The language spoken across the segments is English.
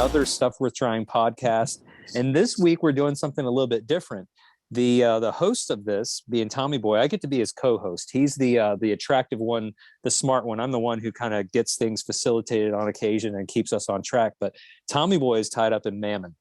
another Stuff Worth Trying podcast. And this week we're doing something a little bit different. The host of this, being Tommy Boy, I get to be his co-host. He's the attractive one, the smart one. I'm the one who kind of gets things facilitated on occasion and keeps us on track. But Tommy Boy is tied up in Mammon,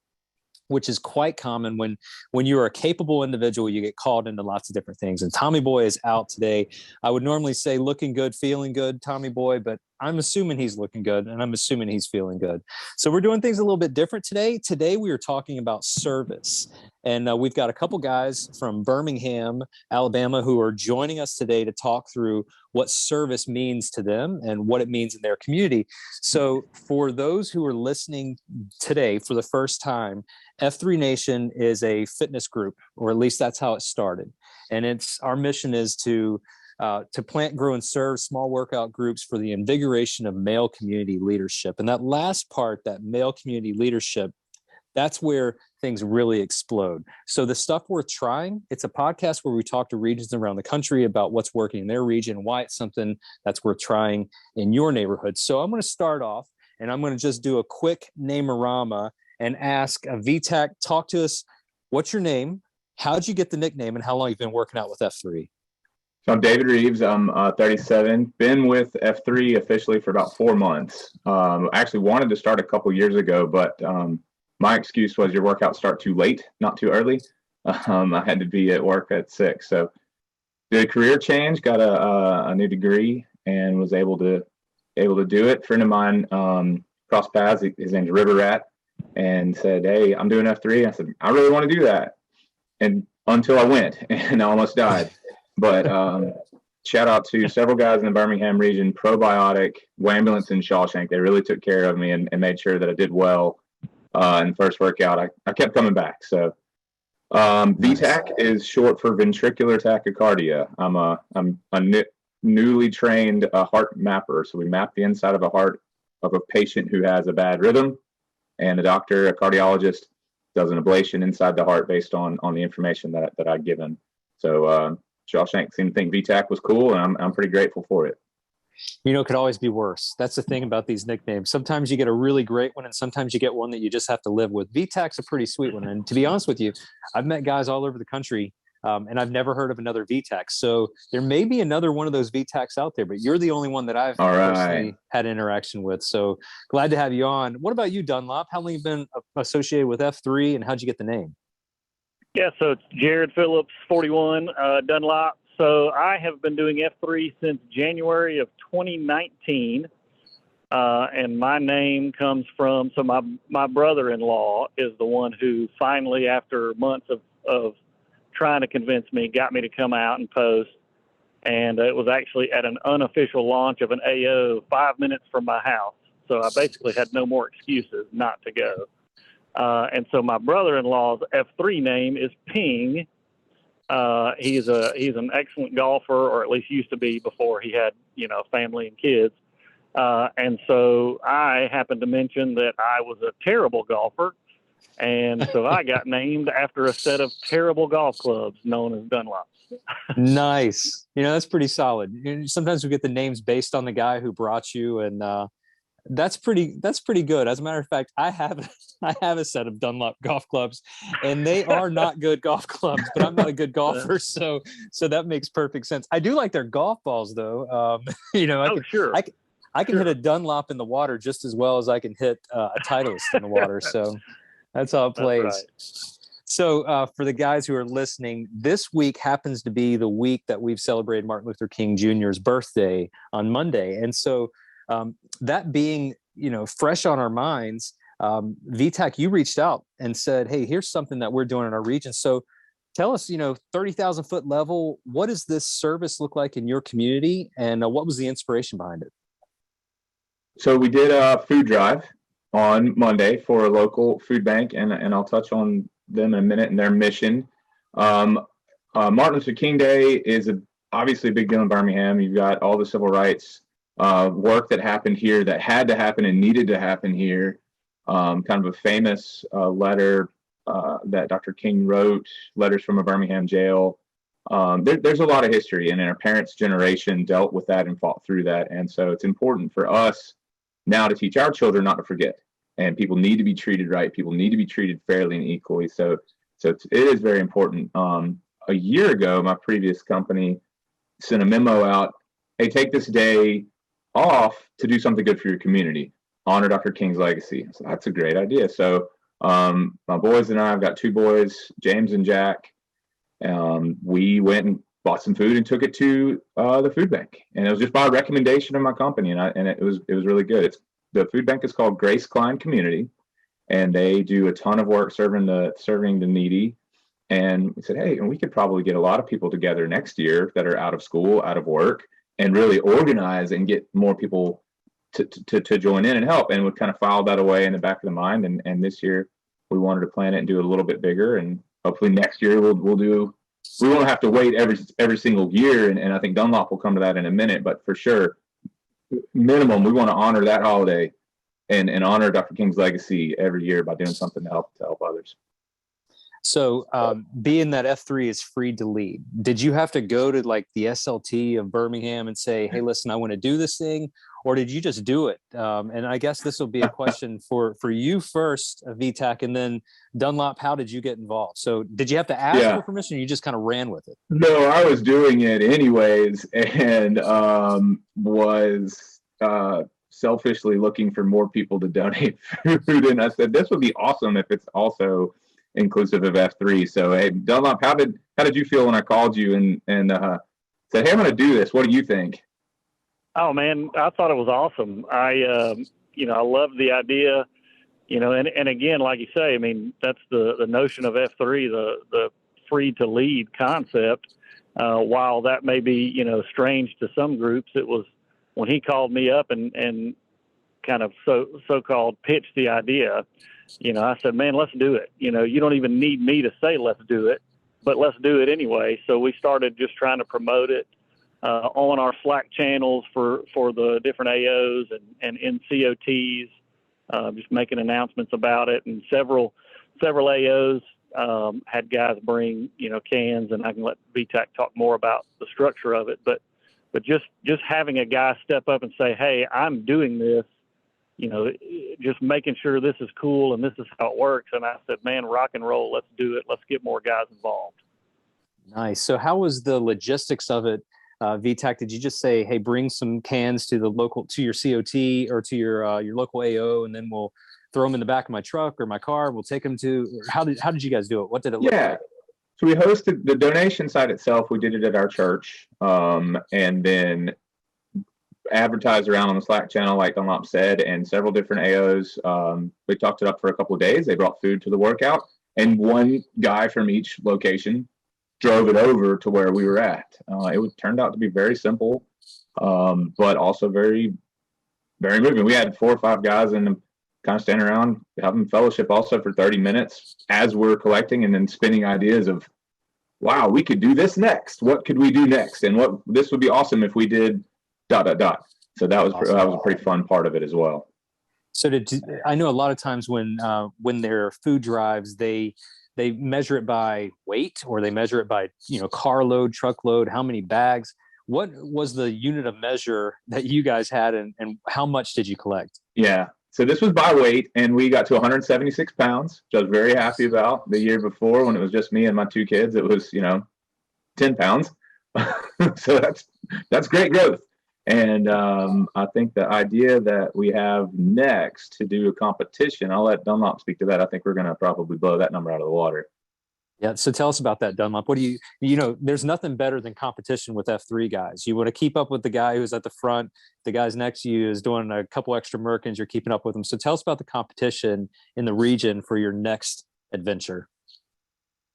which is quite common. When you're a capable individual, you get called into lots of different things. And Tommy Boy is out today. I would normally say looking good, feeling good, Tommy Boy, but I'm assuming he's looking good, and I'm assuming he's feeling good. So we're doing things a little bit different today. Today we are talking about service. And we've got a couple guys from Birmingham, Alabama, who are joining us today to talk through what service means to them and what it means in their community. So for those who are listening today for the first time, F3 Nation is a fitness group, or at least that's how it started. And our mission is to plant, grow, and serve small workout groups for the invigoration of male community leadership. And that last part, that male community leadership, that's where things really explode. So the Stuff Worth Trying, it's a podcast where we talk to regions around the country about what's working in their region, why it's something that's worth trying in your neighborhood. So I'm going to start off, and I'm going to just do a quick name-a-rama and ask V-Tach, talk to us. What's your name? How'd you get the nickname, and how long you've been working out with F3? So I'm David Reeves. I'm 37. Been with F3 officially for about 4 months. I actually wanted to start a couple years ago, but my excuse was your workouts start too late, not too early. I had to be at work at 6. So did a career change, got a new degree, and was able to do it. A friend of mine crossed paths. His name's River Rat, and said, "Hey, I'm doing F3." I said, "I really want to do that," and until I went and I almost died. But shout out to several guys in the Birmingham region, Probiotic, Wambulance, and Shawshank. They really took care of me and made sure that I did well in the first workout. I kept coming back. So V-Tach is short for ventricular tachycardia. I'm a newly trained heart mapper. So we map the inside of a heart of a patient who has a bad rhythm, and a doctor, a cardiologist, does an ablation inside the heart based on the information that I've given. So Shawshank seemed to think V-Tach was cool, and I'm pretty grateful for it. You know, it could always be worse. That's the thing about these nicknames. Sometimes you get a really great one, and sometimes you get one that you just have to live with. V-Tach's a pretty sweet one. And to be honest with you, I've met guys all over the country, and I've never heard of another V-Tach. So there may be another one of those V-Tachs out there, but you're the only one that I've personally had interaction with. So glad to have you on. What about you, Dunlop? How long have you been associated with F3, and how'd you get the name? Yeah, so it's Jared Phillips, 41, Dunlop. So I have been doing F3 since January of 2019, and my name comes from, so my brother-in-law is the one who finally, after months of trying to convince me, got me to come out and post, and it was actually at an unofficial launch of an AO 5 minutes from my house. So I basically had no more excuses not to go. And so my brother-in-law's F3 name is Ping. He's an excellent golfer, or at least used to be before he had, family and kids. And so I happened to mention that I was a terrible golfer. And so I got named after a set of terrible golf clubs known as Dunlops. Nice. That's pretty solid. Sometimes we get the names based on the guy who brought you, and that's pretty good. As a matter of fact, I have a set of Dunlop golf clubs, and they are not good golf clubs, but I'm not a good golfer. So that makes perfect sense. I do like their golf balls though. Sure. I can hit a Dunlop in the water just as well as I can hit a Titleist in the water. So that's how it plays. Right. So for the guys who are listening, this week happens to be the week that we've celebrated Martin Luther King Jr.'s birthday on Monday. And so that being, fresh on our minds, V-Tach, you reached out and said, "Hey, here's something that we're doing in our region." So tell us, 30,000 foot level, what does this service look like in your community, and what was the inspiration behind it? So we did a food drive on Monday for a local food bank, and I'll touch on them in a minute and their mission. Martin Luther King Day is obviously a big deal in Birmingham. You've got all the civil rights work that happened here, that had to happen and needed to happen here. Kind of a famous letter that Dr. King wrote, Letters from a Birmingham Jail. There's a lot of history, and our parents' generation dealt with that and fought through that. And so it's important for us now to teach our children not to forget and people need to be treated right. People need to be treated fairly and equally. So it is very important. A year ago, my previous company sent a memo out, hey, take this day off to do something good for your community. Honor Dr. King's legacy. So that's a great idea. So my boys and I, I've got 2 boys, James and Jack. We went and bought some food and took it to the food bank. And it was just by recommendation of my company. And it was really good. The food bank is called Grace Klein Community, and they do a ton of work serving the needy. And we said, hey, and we could probably get a lot of people together next year that are out of school, out of work, and really organize and get more people to join in and help. And we kind of filed that away in the back of the mind. And this year we wanted to plan it and do it a little bit bigger. And hopefully next year we won't have to wait every single year. And I think Dunlop will come to that in a minute, but for sure, minimum, we want to honor that holiday and honor Dr. King's legacy every year by doing something to help others. So being that F3 is free to lead, did you have to go to like the SLT of Birmingham and say, hey, listen, I want to do this thing, or did you just do it? And I guess this will be a question for you first, V-Tach, and then Dunlop, how did you get involved? So did you have to ask for permission, or you just kind of ran with it? No, I was doing it anyways, and was selfishly looking for more people to donate food. And I said, this would be awesome if it's also inclusive of F3. So, hey, Dunlop, how did you feel when I called you and said, hey, I'm going to do this. What do you think? Oh man, I thought it was awesome. I love the idea, and again, like you say, I mean, that's the notion of F3, the free to lead concept. While that may be, strange to some groups, it was when he called me up and kind of so-called pitched the idea. I said, man, let's do it. You don't even need me to say let's do it, but let's do it anyway. So we started just trying to promote it on our Slack channels for the different AOs and NCOTs, just making announcements about it. And several AOs had guys bring, cans, and I can let V-Tach talk more about the structure of it. But just having a guy step up and say, hey, I'm doing this, just making sure this is cool and this is how it works. And I said, man, rock and roll, let's do it. Let's get more guys involved. Nice. So how was the logistics of it, V-Tach? Did you just say, hey, bring some cans to your COT or to your local AO, and then we'll throw them in the back of my truck or my car? We'll take them to, how did you guys do it? What did it look like? So we hosted the donation side itself. We did it at our church, and then advertised around on the Slack channel, like Dunlop said, and several different AOs. We talked it up for a couple of days. They brought food to the workout, and one guy from each location drove it over to where we were at. It turned out to be very simple, but also very, very moving. We had 4 or 5 guys in kind of standing around having fellowship also for 30 minutes as we're collecting and then spinning ideas of, wow, we could do this next. What could we do next? And this would be awesome if we did ... So that was awesome. That was a pretty fun part of it as well. So I know a lot of times when there are food drives, they measure it by weight, or they measure it by carload, truckload, how many bags. What was the unit of measure that you guys had, and how much did you collect? Yeah, so this was by weight, and we got to 176 pounds, which I was very happy about. The year before, when it was just me and my 2 kids, it was 10 pounds. So that's great growth. And I think the idea that we have next to do a competition, I'll let Dunlop speak to that. I think we're going to probably blow that number out of the water. Yeah. So tell us about that, Dunlop. What do there's nothing better than competition with F3 guys. You want to keep up with the guy who's at the front. The guys next to you is doing a couple extra Merkins. You're keeping up with them. So tell us about the competition in the region for your next adventure.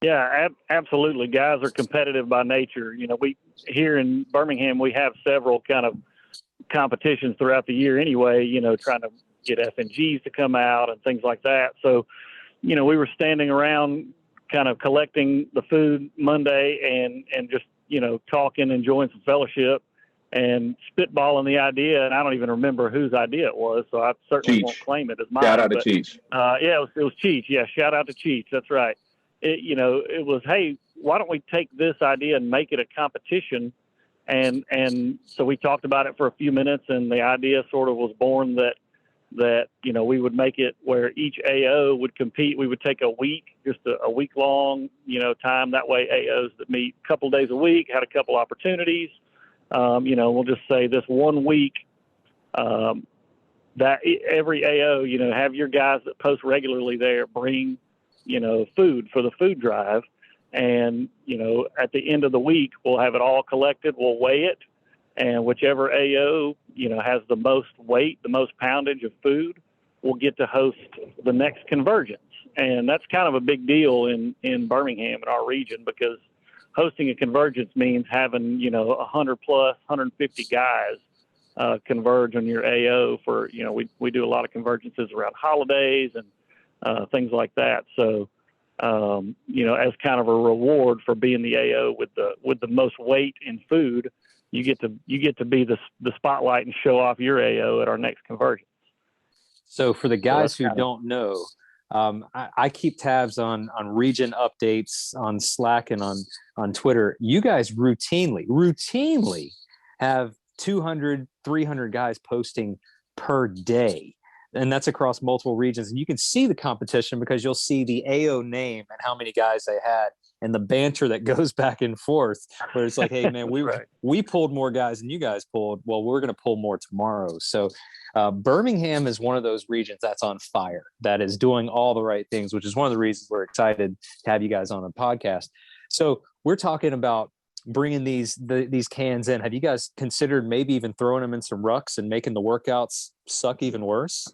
Yeah, absolutely. Guys are competitive by nature. We here in Birmingham, we have several kind of competitions throughout the year anyway, trying to get F&Gs to come out and things like that. So, we were standing around kind of collecting the food Monday and just, talking, enjoying some fellowship and spitballing the idea. And I don't even remember whose idea it was, so I certainly won't claim it as mine. Shout out to Cheech. Yeah, it was Cheech. Yeah, shout out to Cheech. That's right. It was, hey, why don't we take this idea and make it a competition? And so we talked about it for a few minutes, and the idea sort of was born that, that, we would make it where each AO would compete. We would take a week, just a week long, time. That way AOs that meet a couple days a week had a couple opportunities. We'll just say this 1 week, that every AO, have your guys that post regularly there bring, food for the food drive. And, at the end of the week, we'll have it all collected. We'll weigh it. And whichever AO, has the most weight, the most poundage of food, will get to host the next convergence. And that's kind of a big deal in Birmingham, in our region, because hosting a convergence means having, 100 plus, 150 guys converge on your AO for, we do a lot of convergences around holidays and things like that. So, as kind of a reward for being the AO with the most weight in food, you get to be the spotlight and show off your AO at our next convergence. So for the guys who don't know, I keep tabs on region updates on Slack and on Twitter. You guys routinely have 200, 300 guys posting per day. And that's across multiple regions. And you can see the competition because you'll see the AO name and how many guys they had and the banter that goes back and forth, where it's like, hey, man, we pulled more guys than you guys pulled. Well, we're going to pull more tomorrow. So Birmingham is one of those regions that's on fire, that is doing all the right things, which is one of the reasons we're excited to have you guys on the podcast. So we're talking about bringing these cans in. Have you guys considered maybe even throwing them in some rucks and making the workouts suck even worse?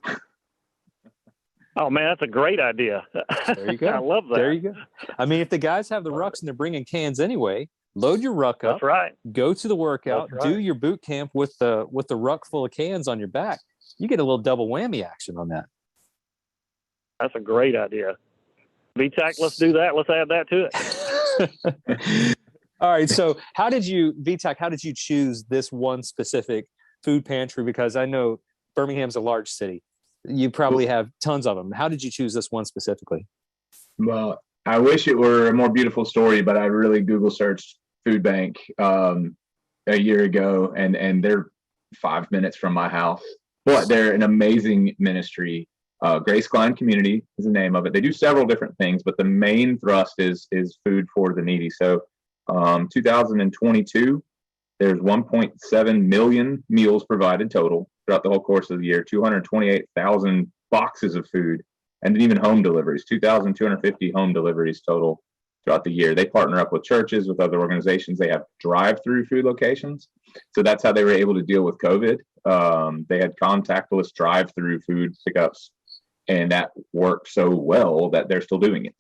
Oh man, that's a great idea. There you go. I love that. There you go. I mean, if the guys have the rucks and they're bringing cans anyway, load your ruck up. That's right. Go to the workout. That's right. Do your boot camp with the ruck full of cans on your back. You get a little double whammy action on that. That's a great idea. V-Tach, let's do that. Let's add that to it. All right. So V-Tach, how did you choose this one specific food pantry? Because I know Birmingham's a large city. You probably have tons of them. How did you choose this one specifically? Well, I wish it were a more beautiful story, but I really Google searched food bank a year ago, and they're 5 minutes from my house. But they're an amazing ministry. Grace Klein Community is the name of it. They do several different things, but the main thrust is food for the needy. So 2022, there's 1.7 million meals provided total throughout the whole course of the year, 228,000 boxes of food, and even home deliveries, 2,250 home deliveries total throughout the year. They partner up with churches, with other organizations. They have drive-through food locations. So that's how they were able to deal with COVID. They had contactless drive-through food pickups, and that worked so well that they're still doing it.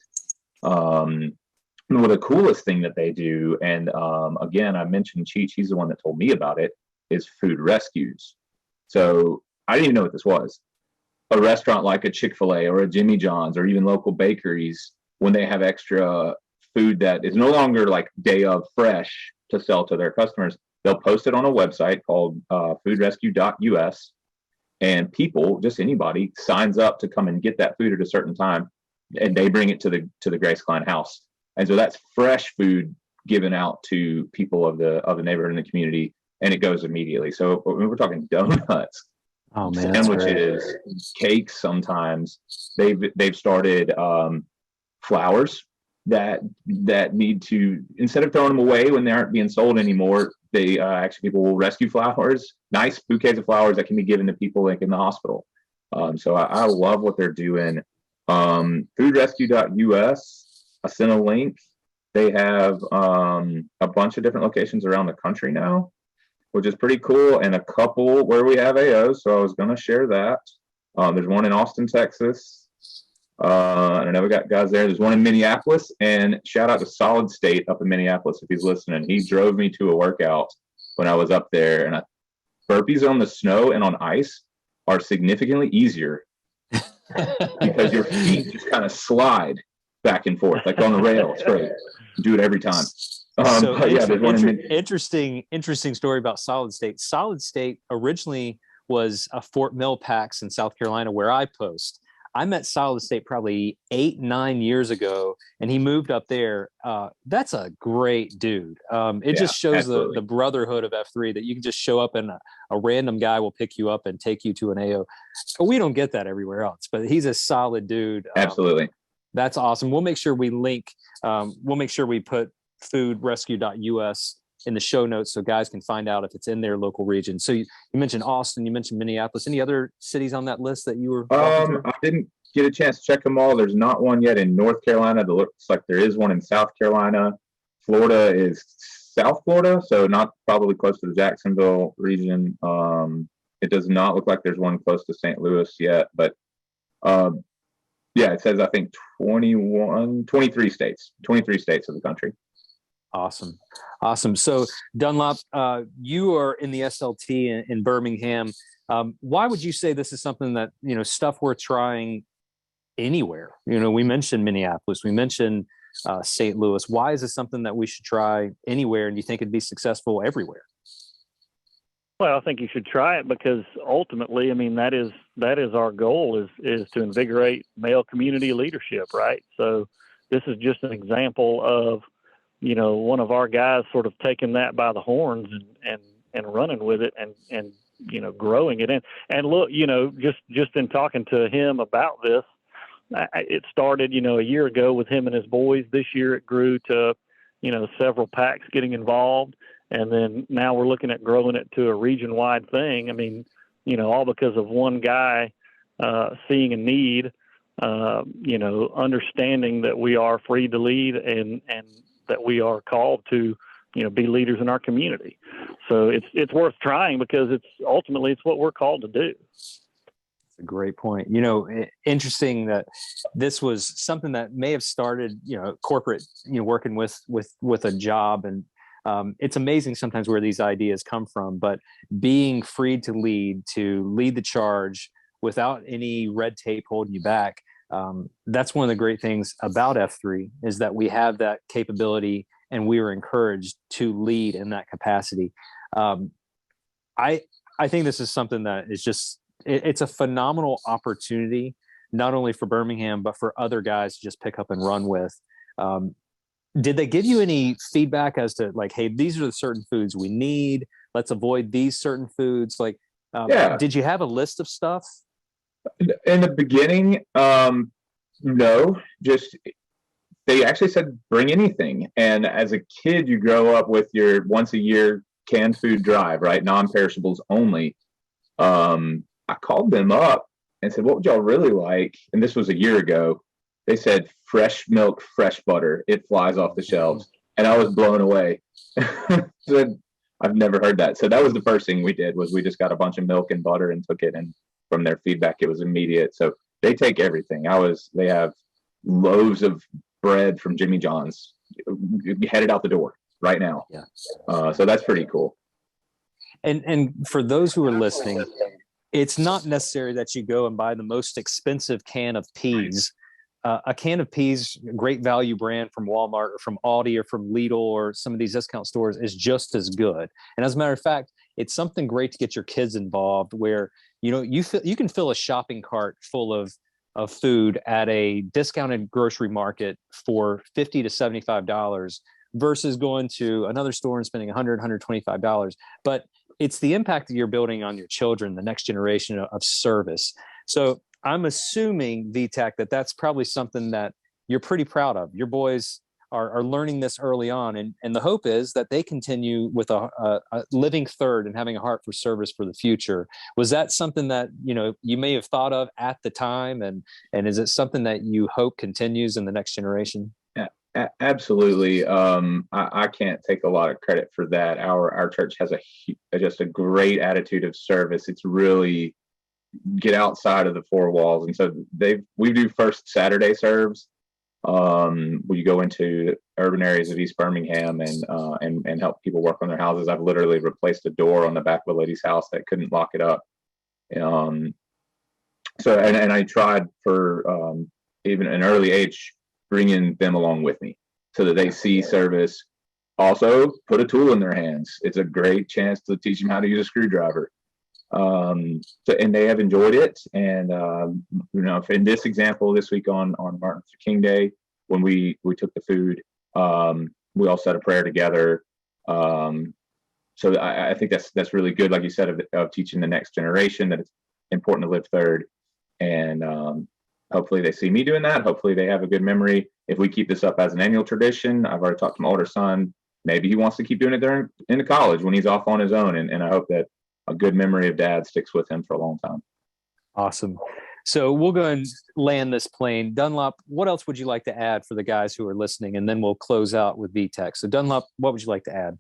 Well, the coolest thing that they do, and again, I mentioned Cheech, he's the one that told me about it, is food rescues. So I didn't even know what this was. A restaurant like a Chick-fil-A or a Jimmy John's or even local bakeries, when they have extra food that is no longer like day of fresh to sell to their customers, they'll post it on a website called foodrescue.us, and people, just anybody, signs up to come and get that food at a certain time, and they bring it to the Grace Klein house. And so that's fresh food given out to people of the neighborhood and the community, and it goes immediately. So we're talking donuts, sandwiches, cakes. Sometimes they've started flowers that need to, instead of throwing them away when they aren't being sold anymore, they actually, people will rescue flowers, nice bouquets of flowers that can be given to people like in the hospital. So I love what they're doing. Foodrescue.us, I sent a link. They have a bunch of different locations around the country now, which is pretty cool, and a couple where we have AOs, so I was going to share that. There's one in Austin, Texas. I know we got guys there. There's one in Minneapolis, and shout out to Solid State up in Minneapolis if he's listening. He drove me to a workout when I was up there, and burpees on the snow and on ice are significantly easier because your feet just kind of slide back and forth, like on the rail. It's great. Do it every time. Interesting story about Solid State. Solid State originally was a Fort Mill PAX in South Carolina, where I post. I met Solid State probably 8-9 years ago, and he moved up there. That's a great dude. It just shows the brotherhood of F3, that you can just show up and a random guy will pick you up and take you to an AO. We don't get that everywhere else, but he's a solid dude. Absolutely. That's awesome. We'll make sure we link. We'll make sure we put foodrescue.us in the show notes so guys can find out if it's in their local region. So you mentioned Austin, you mentioned Minneapolis. Any other cities on that list that you were walking through? I didn't get a chance to check them all. There's not one yet in North Carolina. It looks like there is one in South Carolina. Florida is South Florida, so not probably close to the Jacksonville region. It does not look like there's one close to St. Louis yet, but it says I think 23 states of the country. Awesome. So Dunlop, you are in the SLT in Birmingham. Why would you say this is something that, stuff we're trying anywhere? We mentioned Minneapolis, we mentioned St. Louis. Why is this something that we should try anywhere? And do you think it'd be successful everywhere? Well, I think you should try it because ultimately, that is our goal is to invigorate male community leadership, right? So this is just an example of, one of our guys sort of taking that by the horns and running with it and growing it. And look, just in talking to him about this, it started, a year ago with him and his boys. This year it grew to, several packs getting involved. And then now we're looking at growing it to a region-wide thing. All because of one guy seeing a need, understanding that we are free to lead and that we are called to, be leaders in our community. So it's worth trying because it's what we're called to do. That's a great point. Interesting that this was something that may have started, corporate, working with a job. And it's amazing sometimes where these ideas come from, but being free to lead the charge without any red tape holding you back. That's one of the great things about F3 is that we have that capability and we are encouraged to lead in that capacity. I think this is something that is just, it's a phenomenal opportunity, not only for Birmingham, but for other guys to just pick up and run with. Did they give you any feedback as to like, hey, these are the certain foods we need, let's avoid these certain foods? Did you have a list of stuff? In the beginning, no, just they actually said bring anything. And as a kid, you grow up with your once a year canned food drive, right? Non-perishables only. I called them up and said, what would y'all really like? And this was a year ago. They said fresh milk, fresh butter. It flies off the shelves. And I was blown away. So I've never heard that. So that was the first thing we did was we just got a bunch of milk and butter and took it. And from their feedback, it was immediate. So they take everything. They have loaves of bread from Jimmy John's headed out the door right now. Yeah. So that's pretty cool. And for those who are listening, it's not necessary that you go and buy the most expensive can of peas. A can of peas, great value brand from Walmart or from Aldi or from Lidl or some of these discount stores is just as good. And as a matter of fact, it's something great to get your kids involved where, you can fill a shopping cart full of food at a discounted grocery market for $50 to $75 versus going to another store and spending $100, $125. But it's the impact that you're building on your children, the next generation of service. So I'm assuming, V-Tach, that's probably something that you're pretty proud of. Your boys are learning this early on. And the hope is that they continue with a living third and having a heart for service for the future. Was that something that, you may have thought of at the time? And is it something that you hope continues in the next generation? Yeah, absolutely. I can't take a lot of credit for that. Our church has just a great attitude of service. It's really get outside of the four walls. And so we do first Saturday serves. We go into urban areas of East Birmingham and help people work on their houses. I've literally replaced a door on the back of a lady's house that couldn't lock it up. So I tried for even an early age, bringing them along with me so that they see service. Also, put a tool in their hands. It's a great chance to teach them how to use a screwdriver. And they have enjoyed it. And in this example this week on Martin Luther King Day, when we took the food, we all said a prayer together. So I think that's really good, like you said, of teaching the next generation that it's important to live third. And hopefully they see me doing that. Hopefully they have a good memory. If we keep this up as an annual tradition, I've already talked to my older son. Maybe he wants to keep doing it during into college when he's off on his own. And I hope that a good memory of Dad sticks with him for a long time. Awesome. So we'll go and land this plane. Dunlop, what else would you like to add for the guys who are listening? And then we'll close out with V-Tach. So Dunlop, what would you like to add?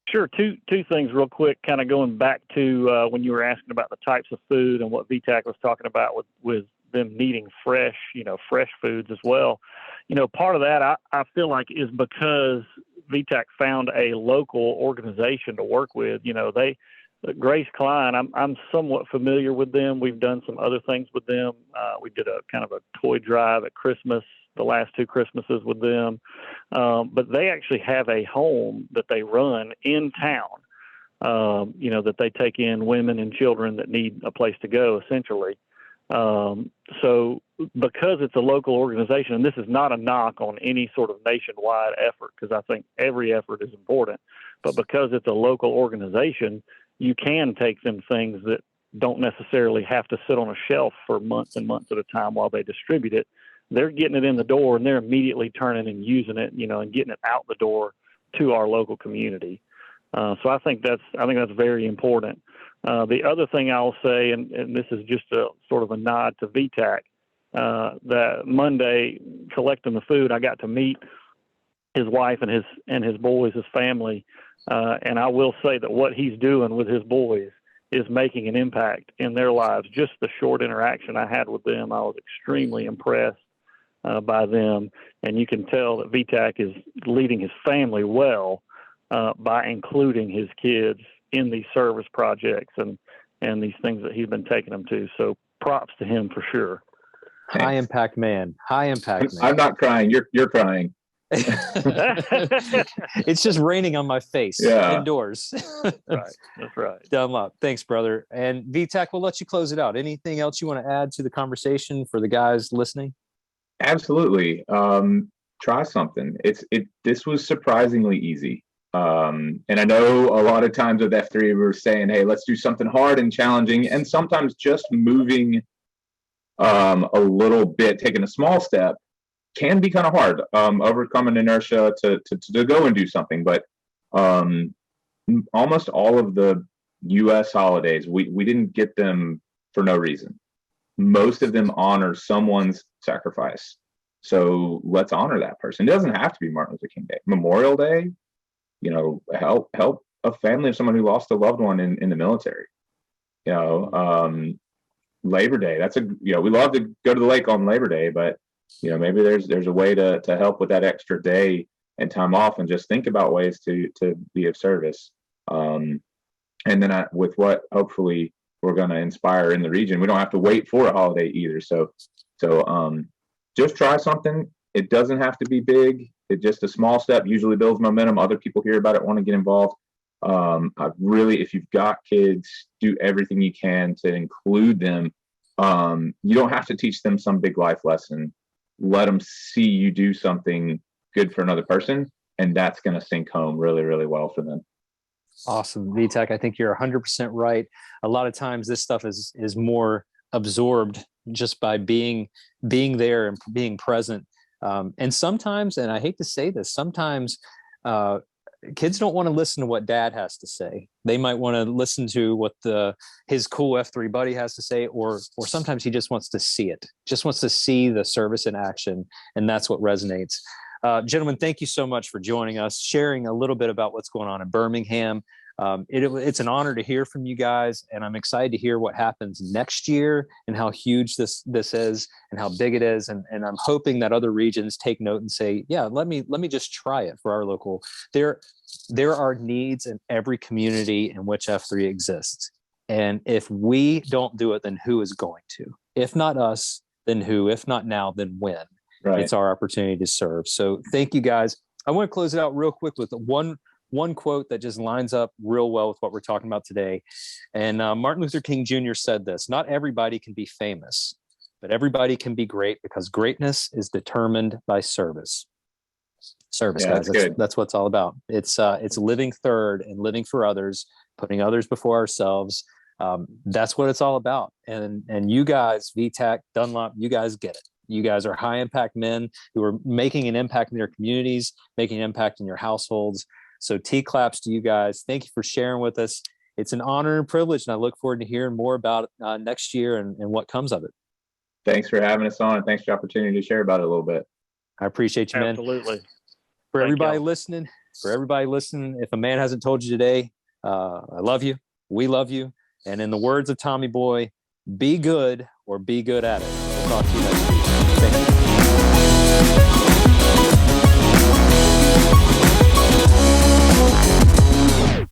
Sure. Two things real quick, kind of going back to when you were asking about the types of food and what V-Tach was talking about with them needing fresh foods as well. Part of that I feel like is because V-Tach found a local organization to work with. Grace Klein, I'm somewhat familiar with them. We've done some other things with them. We did a kind of a toy drive at Christmas, the last 2 Christmases with them. But they actually have a home that they run in town, that they take in women and children that need a place to go, essentially. So because it's a local organization, and this is not a knock on any sort of nationwide effort, because I think every effort is important, but because it's a local organization, you can take them things that don't necessarily have to sit on a shelf for months and months at a time while they distribute it. They're getting it in the door and they're immediately turning and using it, and getting it out the door to our local community. So I think that's very important. The other thing I'll say, and this is just a sort of a nod to V-Tach, that Monday collecting the food, I got to meet his wife and his boys, his family. And I will say that what he's doing with his boys is making an impact in their lives. Just the short interaction I had with them, I was extremely impressed by them. And you can tell that V-Tach is leading his family well by including his kids in these service projects and these things that he's been taking them to. So props to him for sure. High impact man. I'm not crying. You're crying. It's just raining on my face indoors. Right. That's right. Dunlop. Thanks, brother. And V-Tach, we'll let you close it out. Anything else you want to add to the conversation for the guys listening? Absolutely. Try something. This was surprisingly easy. And I know a lot of times with F3 we're saying, hey, let's do something hard and challenging, and sometimes just moving a little bit, taking a small step can be kind of hard, overcoming inertia to go and do something. But almost all of the U.S. holidays, we didn't get them for no reason. Most of them honor someone's sacrifice. So let's honor that person. It doesn't have to be Martin Luther King Day. Memorial Day, help a family of someone who lost a loved one in the military. Labor Day, we love to go to the lake on Labor Day, but maybe there's a way to help with that extra day and time off, and just think about ways to be of service. And then with what hopefully we're going to inspire in the region, we don't have to wait for a holiday either. So just try something. It doesn't have to be big. It's just a small step usually builds momentum. Other people hear about it, want to get involved. If you've got kids, do everything you can to include them. You don't have to teach them some big life lesson. Let them see you do something good for another person, and that's going to sink home really, really well for them. Awesome. V-Tach, I think you're 100% right. A lot of times this stuff is more absorbed just by being there and being present. And sometimes, and I hate to say this, sometimes kids don't want to listen to what dad has to say. They might want to listen to what his cool F3 buddy has to say, or sometimes he just wants to see it, just wants to see the service in action. And that's what resonates. Gentlemen, thank you so much for joining us, sharing a little bit about what's going on in Birmingham. It's an honor to hear from you guys, and I'm excited to hear what happens next year and how huge this is and how big it is. And I'm hoping that other regions take note and say, yeah, let me just try it for our local. There are needs in every community in which F3 exists. And if we don't do it, then who is going to? If not us, then who? If not now, then when? Right. It's our opportunity to serve. So thank you guys. I want to close it out real quick with one one quote that just lines up real well with what we're talking about today. And Martin Luther King Jr. said this: "Not everybody can be famous, but everybody can be great, because greatness is determined by service." Service, Yeah, guys. good. That's what it's all about. It's living third and living for others, putting others before ourselves. That's what it's all about. And you guys, V-Tach, Dunlop, you guys get it. You guys are high impact men who are making an impact in your communities, making an impact in your households. So T-claps to you guys. Thank you for sharing with us. It's an honor and privilege, and I look forward to hearing more about it next year and what comes of it. Thanks for having us on, and thanks for the opportunity to share about it a little bit. I appreciate you, man. Absolutely. For Thank everybody y'all. listening, if a man hasn't told you today, I love you. We love you. And in the words of Tommy Boy, be good or be good at it. We'll talk to you next week. Thank you.